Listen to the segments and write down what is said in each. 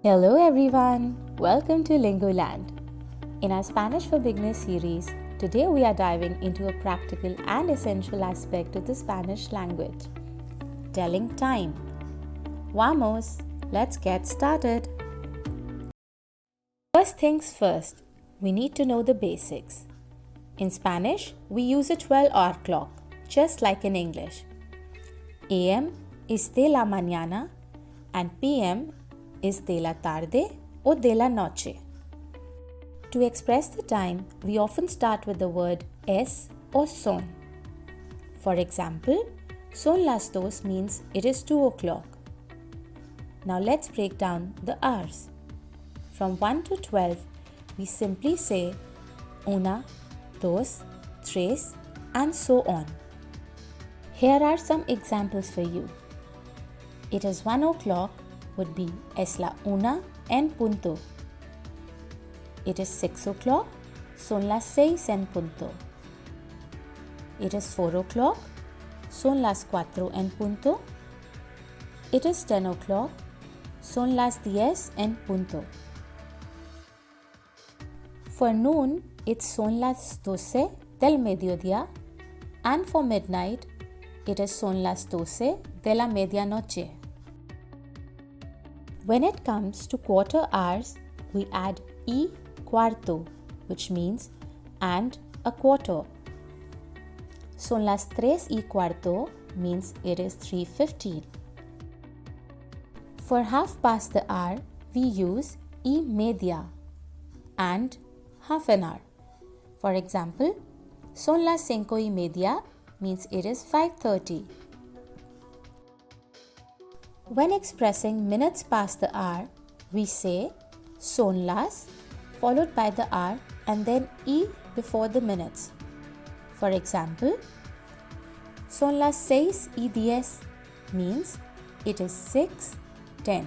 Hello everyone, welcome to Lingoland. In our Spanish for Beginners series, today we are diving into a practical and essential aspect of the Spanish language, telling time. Vamos, let's get started. First things first, we need to know the basics. In Spanish, we use a 12-hour clock, just like in English. AM is de la mañana and PM is de la tarde or de la noche. To express the time, we often start with the word es or son. For example, son las dos means it is 2 o'clock. Now let's break down the hours. From 1 to 12, we simply say una, dos, tres, and so on. Here are some examples for you. It is 1 o'clock would be es la una en punto. It is 6 o'clock, son las 6 en punto. It is 4 o'clock, son las 4 en punto. It is 10 o'clock, son las 10 en punto. For noon, it's son las 12 del mediodía, and for midnight, it is son las 12 de la medianoche. When it comes to quarter hours, we add y cuarto, which means and a quarter. Son las 3:15 means it is 3:15. For half past the hour, we use y media and half an hour. For example, son las 5:30 means it is 5:30. When expressing minutes past the hour, we say son las followed by the hour and then y before the minutes. For example, son las 6:10 means it is 6:10.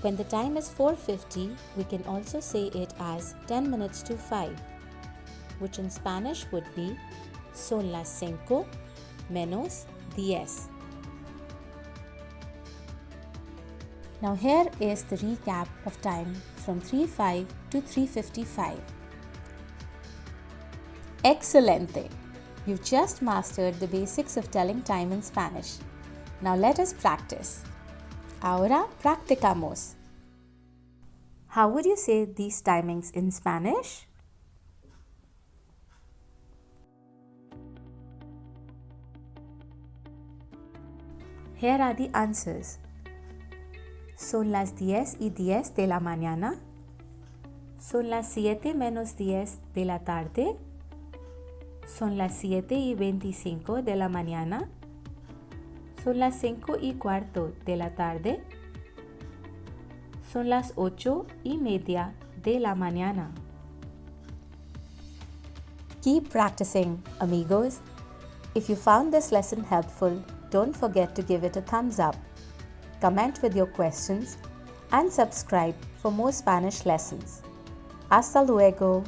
When the time is 4:50, we can also say it as 10 minutes to 5, which in Spanish would be son las 5 menos 10. Now here is the recap of time from 3:05 to 3:55. Excelente! You've just mastered the basics of telling time in Spanish. Now let us practice. Ahora practicamos. How would you say these timings in Spanish? Here are the answers. Son las 10:10 de la mañana. Son las 7 menos 10 de la tarde. Son las 7:25 de la mañana. Son las 5:15 de la tarde. Son las 8:30 de la mañana. Keep practicing, amigos. If you found this lesson helpful, don't forget to give it a thumbs up, comment with your questions, and subscribe for more Spanish lessons. Hasta luego!